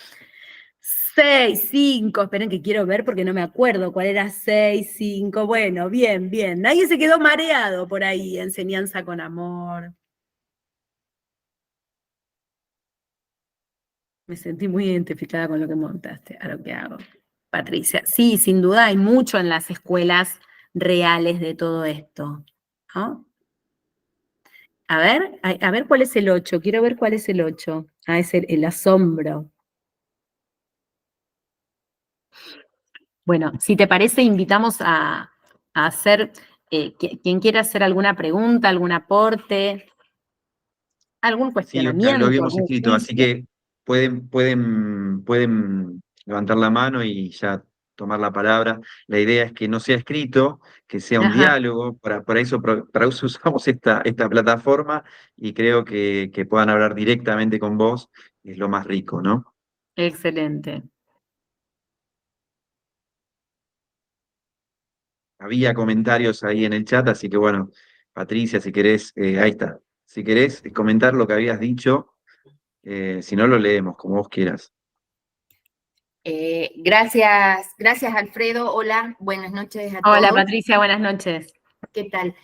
6, 5, esperen que quiero ver porque no me acuerdo cuál era 6, 5, bueno, bien, bien. Nadie se quedó mareado por ahí, enseñanza con amor. Me sentí muy identificada con lo que montaste, a lo que hago. Patricia, sí, sin duda hay mucho en las escuelas reales de todo esto, ¿no? A ver cuál es el 8, quiero ver cuál es el 8. Ah, es el asombro. Bueno, si te parece, invitamos a hacer, quien quiera hacer alguna pregunta, algún aporte, algún Sí, Oscar, lo cuestionamiento, habíamos algún escrito, así juicio. que pueden levantar la mano y ya tomar la palabra. La idea es que no sea escrito, que sea un Ajá, diálogo, para eso usamos esta plataforma y creo que puedan hablar directamente con vos, es lo más rico, ¿no? excelente. Había comentarios ahí en el chat, así que bueno, Patricia, si querés, ahí está. Si querés comentar lo que habías dicho, si no lo leemos, como vos quieras. Gracias Alfredo. Hola, buenas noches a Hola todos. Patricia, buenas noches. ¿Qué tal?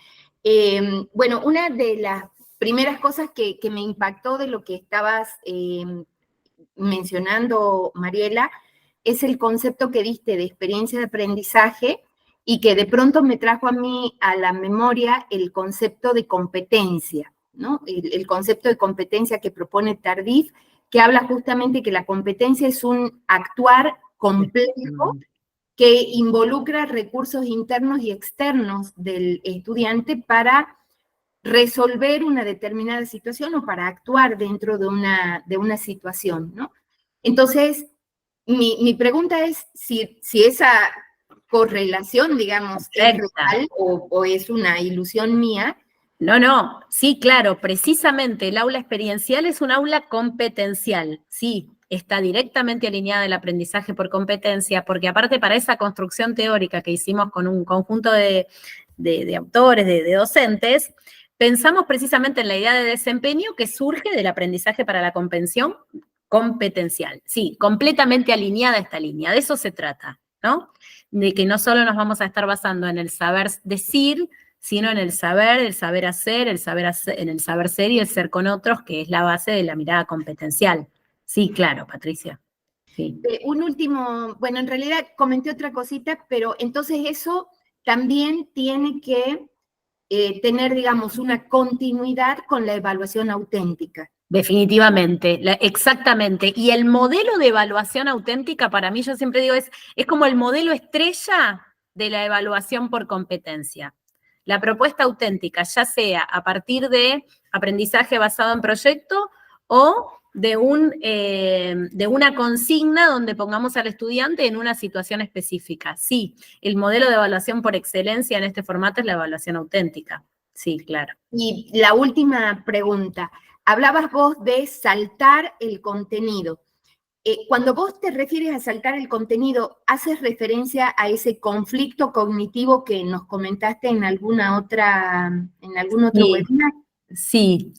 Bueno, una de las primeras cosas que me impactó de lo que estabas mencionando, Mariela, es el concepto que diste de experiencia de aprendizaje y que de pronto me trajo a mí a la memoria el concepto de competencia, ¿no? El concepto de competencia que propone Tardif, que habla justamente que la competencia es un actuar complejo que involucra recursos internos y externos del estudiante para resolver una determinada situación o para actuar dentro de una situación, ¿no? Entonces, mi pregunta es si esa correlación, digamos, es real o es una ilusión mía. No, sí, claro, precisamente el aula experiencial es un aula competencial, sí, está directamente alineada el aprendizaje por competencia, porque aparte para esa construcción teórica que hicimos con un conjunto de autores, de docentes, pensamos precisamente en la idea de desempeño que surge del aprendizaje para la comprensión competencial. Sí, completamente alineada esta línea, de eso se trata, ¿no? De que no solo nos vamos a estar basando en el saber decir, sino en el saber hacer, en el saber ser y el ser con otros, que es la base de la mirada competencial. Sí, claro, Patricia. Sí. Un último, bueno, en realidad comenté otra cosita, pero entonces eso también tiene que tener, digamos, una continuidad con la evaluación auténtica. Definitivamente, exactamente. Y el modelo de evaluación auténtica, para mí, yo siempre digo, es como el modelo estrella de la evaluación por competencia. La propuesta auténtica, ya sea a partir de aprendizaje basado en proyecto o de una consigna donde pongamos al estudiante en una situación específica. Sí, el modelo de evaluación por excelencia en este formato es la evaluación auténtica. Sí, claro. Y la última pregunta. Hablabas vos de saltar el contenido. Cuando vos te refieres a saltar el contenido, ¿haces referencia a ese conflicto cognitivo que nos comentaste en algún otro webinar? Sí.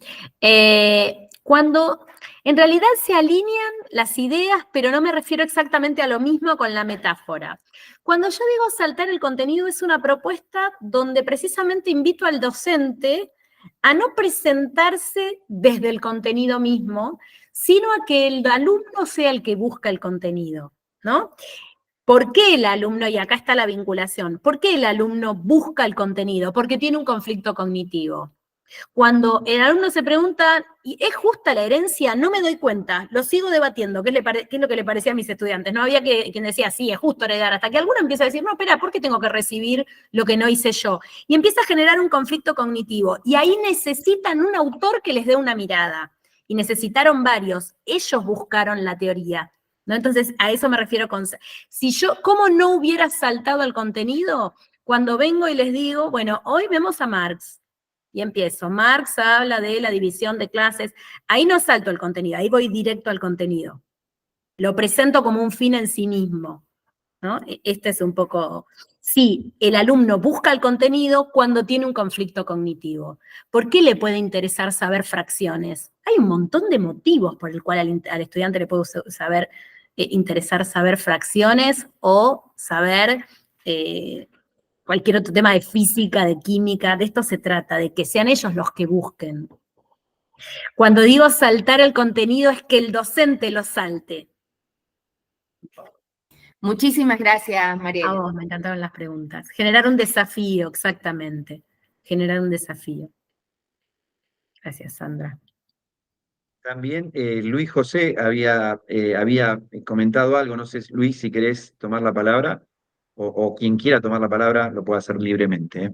Cuando en realidad se alinean las ideas, pero no me refiero exactamente a lo mismo con la metáfora. Cuando yo digo saltar el contenido, es una propuesta donde precisamente invito al docente a no presentarse desde el contenido mismo, sino a que el alumno sea el que busca el contenido, ¿no? ¿Por qué el alumno, y acá está la vinculación, por qué el alumno busca el contenido? Porque tiene un conflicto cognitivo. Cuando el alumno se pregunta, ¿y es justa la herencia? No me doy cuenta, lo sigo debatiendo, ¿qué es lo que le parecía a mis estudiantes? No había quien decía, sí, es justo heredar, hasta que alguno empieza a decir, no, espera, ¿por qué tengo que recibir lo que no hice yo? Y empieza a generar un conflicto cognitivo, y ahí necesitan un autor que les dé una mirada, y necesitaron varios, ellos buscaron la teoría, ¿no? Entonces, a eso me refiero con, si yo, ¿cómo no hubiera saltado al contenido? Cuando vengo y les digo, bueno, hoy vemos a Marx, y empiezo. Marx habla de la división de clases. Ahí no salto el contenido, ahí voy directo al contenido. Lo presento como un fin en sí mismo, ¿no? Este es un poco... Sí, el alumno busca el contenido cuando tiene un conflicto cognitivo. ¿Por qué le puede interesar saber fracciones? Hay un montón de motivos por el cual al estudiante le puede interesar saber fracciones o saber... cualquier otro tema de física, de química, de esto se trata, de que sean ellos los que busquen. Cuando digo saltar el contenido es que el docente lo salte. Muchísimas gracias, Mariela. A vos, me encantaron las preguntas. Generar un desafío, exactamente. Generar un desafío. Gracias, Sandra. También Luis José había comentado algo, no sé, Luis, si querés tomar la palabra, o quien quiera tomar la palabra lo puede hacer libremente, ¿eh?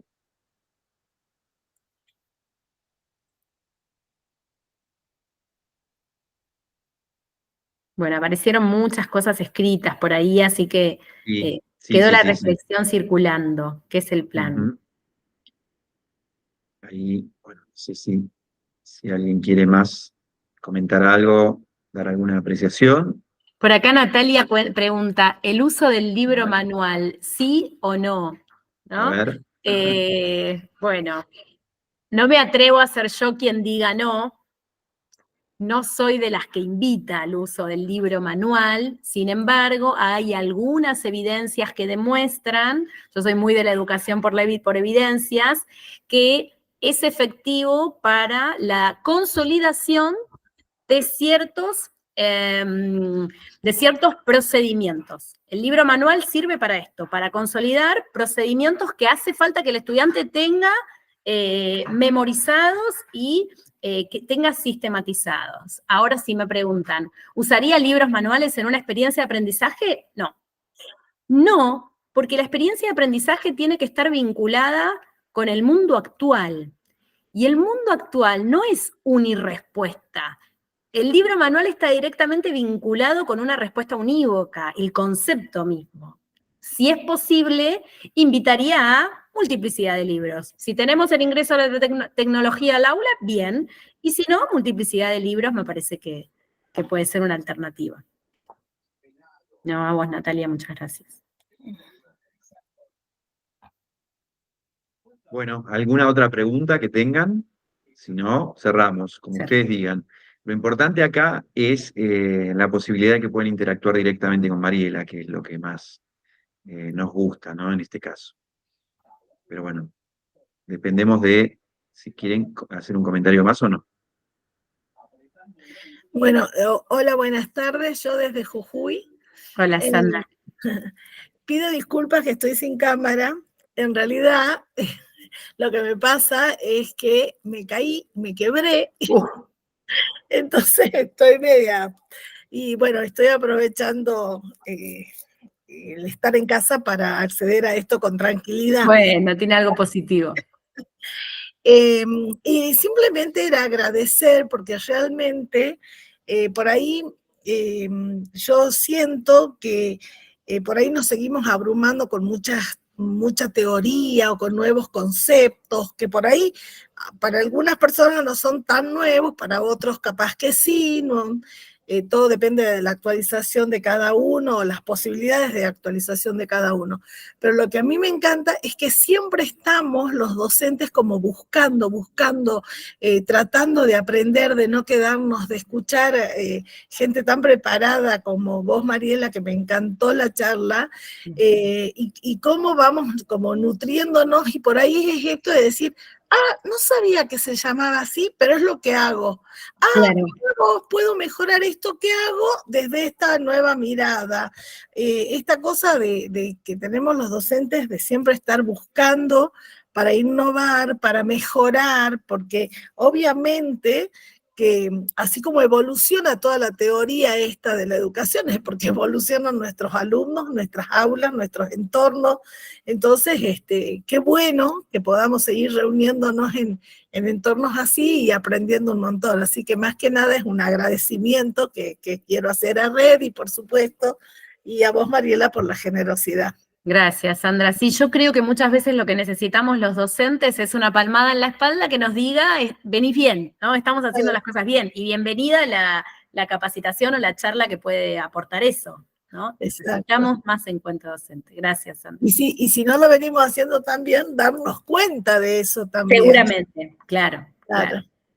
Bueno, aparecieron muchas cosas escritas por ahí, así que Sí, quedó la sí. reflexión circulando. ¿Qué es el plan? Ujú. Ahí, bueno, no sé si alguien quiere más comentar algo, dar alguna apreciación. Por acá Natalia pregunta, ¿el uso del libro manual, sí o no? A ¿No? ver. Bueno, no me atrevo a ser yo quien diga no. No soy de las que invita al uso del libro manual, sin embargo, hay algunas evidencias que demuestran, yo soy muy de la educación por evidencias, que es efectivo para la consolidación de ciertos procedimientos. El libro manual sirve para esto, para consolidar procedimientos que hace falta que el estudiante tenga memorizados y que tenga sistematizados. Ahora, si me preguntan, ¿usaría libros manuales en una experiencia de aprendizaje? No. No, porque la experiencia de aprendizaje tiene que estar vinculada con el mundo actual. Y el mundo actual no es unirrespuesta. El libro manual está directamente vinculado con una respuesta unívoca, el concepto mismo. Si es posible, invitaría a multiplicidad de libros. Si tenemos el ingreso de la tecnología al aula, bien. Y si no, multiplicidad de libros me parece que puede ser una alternativa. No, a vos, Natalia, muchas gracias. Bueno, ¿alguna otra pregunta que tengan? Si no, cerramos, como Sí. ustedes digan. Lo importante acá es la posibilidad de que puedan interactuar directamente con Mariela, que es lo que más nos gusta, ¿no? En este caso. Pero bueno, dependemos de si quieren hacer un comentario más o no. Bueno, hola, buenas tardes. Yo desde Jujuy. Hola, Eh, Sandra. Pido disculpas que estoy sin cámara. En realidad, lo que me pasa es que me caí, me quebré, entonces estoy media. Y bueno, estoy aprovechando el estar en casa para acceder a esto con tranquilidad. Bueno, tiene algo positivo. Y simplemente era agradecer, porque realmente por ahí yo siento que por ahí nos seguimos abrumando con mucha teoría o con nuevos conceptos, que por ahí para algunas personas no son tan nuevos, para otros capaz que sí, no, todo depende de la actualización de cada uno o las posibilidades de actualización de cada uno. Pero lo que a mí me encanta es que siempre estamos los docentes como buscando, tratando de aprender, de no quedarnos, de escuchar gente tan preparada como vos, Mariela, que me encantó la charla, y cómo vamos como nutriéndonos, y por ahí es esto de decir, no sabía que se llamaba así, pero es lo que hago. Claro. Puedo mejorar esto que hago desde esta nueva mirada. Esta cosa de que tenemos los docentes de siempre estar buscando para innovar, para mejorar, porque obviamente que así como evoluciona toda la teoría esta de la educación, es porque evolucionan nuestros alumnos, nuestras aulas, nuestros entornos. Entonces, qué bueno que podamos seguir reuniéndonos en entornos así y aprendiendo un montón. Así que más que nada es un agradecimiento que quiero hacer a Red y por supuesto, y a vos, Mariela, por la generosidad. Gracias, Sandra. Sí, yo creo que muchas veces lo que necesitamos los docentes es una palmada en la espalda que nos diga, venís bien, ¿no? Estamos haciendo las cosas bien. Y bienvenida la capacitación o la charla que puede aportar eso, ¿no? Necesitamos más encuentro docente. Gracias, Sandra. Y si no lo venimos haciendo tan bien, darnos cuenta de eso también. Seguramente, claro.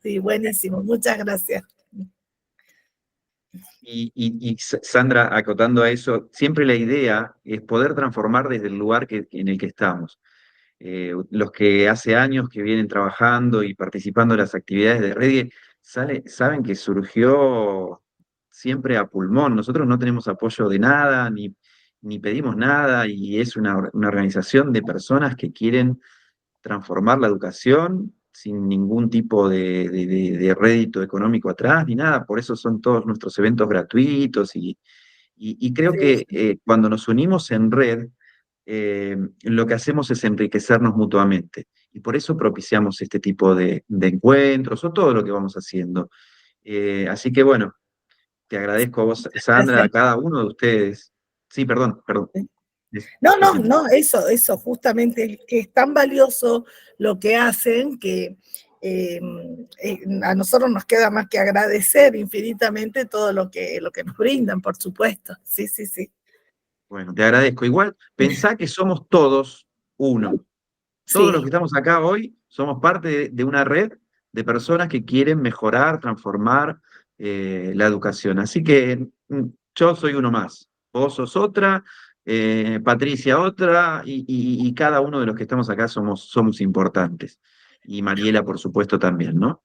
Sí, buenísimo. Muchas gracias. Y Sandra, acotando a eso, siempre la idea es poder transformar desde el lugar en el que estamos. Los que hace años que vienen trabajando y participando en las actividades de Redie, saben que surgió siempre a pulmón. Nosotros no tenemos apoyo de nada, ni pedimos nada, y es una organización de personas que quieren transformar la educación sin ningún tipo de rédito económico atrás, ni nada. Por eso son todos nuestros eventos gratuitos, y creo que cuando nos unimos en red, lo que hacemos es enriquecernos mutuamente. Y por eso propiciamos este tipo de encuentros o todo lo que vamos haciendo. Así que bueno, te agradezco a vos, Sandra, a cada uno de ustedes. Sí, perdón. No, eso justamente, que es tan valioso lo que hacen que a nosotros nos queda más que agradecer infinitamente todo lo que nos brindan, por supuesto. Sí. Bueno, te agradezco. Igual, pensá que somos todos uno. Todos los que estamos acá hoy somos parte de una red de personas que quieren mejorar, transformar la educación. Así que yo soy uno más, vos sos otra, Patricia otra, y cada uno de los que estamos acá somos importantes. Y Mariela, por supuesto, también, ¿no?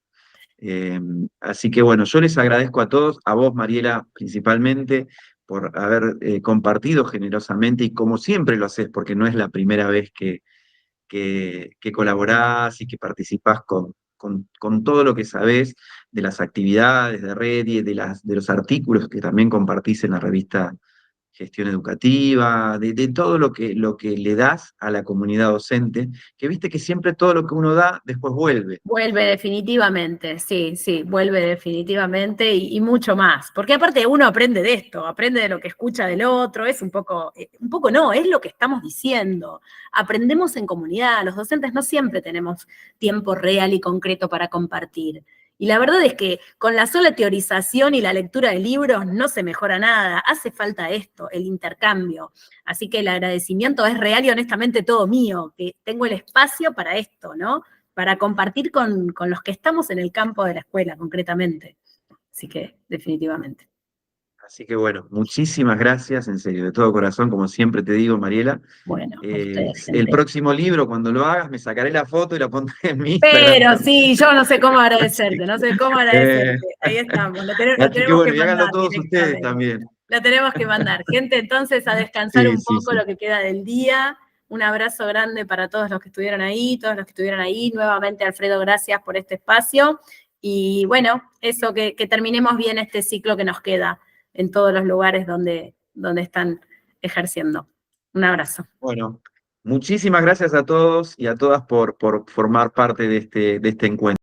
Así que bueno, yo les agradezco a todos, a vos, Mariela, principalmente, por haber compartido generosamente, y como siempre lo haces, porque no es la primera vez que colaborás y que participás con todo lo que sabés de las actividades de Redie, de los artículos que también compartís en la revista Gestión Educativa, de todo lo que le das a la comunidad docente, que viste que siempre todo lo que uno da después vuelve. Vuelve definitivamente, sí, vuelve definitivamente y mucho más. Porque aparte uno aprende de esto, aprende de lo que escucha del otro, es un poco no, es lo que estamos diciendo. Aprendemos en comunidad, los docentes no siempre tenemos tiempo real y concreto para compartir. Y la verdad es que con la sola teorización y la lectura de libros no se mejora nada, hace falta esto, el intercambio. Así que el agradecimiento es real y honestamente todo mío, que tengo el espacio para esto, ¿no? para compartir con los que estamos en el campo de la escuela, concretamente. Así que, definitivamente. Así que bueno, muchísimas gracias, en serio, de todo corazón, como siempre te digo, Mariela. Bueno, ustedes, El gente. próximo libro, cuando lo hagas, me sacaré la foto y la pondré en mi Instagram. Pero sí, yo no sé cómo agradecerte, no sé cómo agradecerte. Ahí estamos, lo Así que tenemos bueno, que y háganlo mandar todos ustedes directamente. también. Lo tenemos que mandar. Gente, entonces a descansar Sí, un sí, poco sí. lo que queda del día. Un abrazo grande para todos los que estuvieron ahí, todos los que estuvieron ahí. Nuevamente, Alfredo, gracias por este espacio. Y bueno, eso, que terminemos bien este ciclo que nos queda en todos los lugares donde están ejerciendo. Un abrazo. Bueno, muchísimas gracias a todos y a todas por formar parte de este encuentro.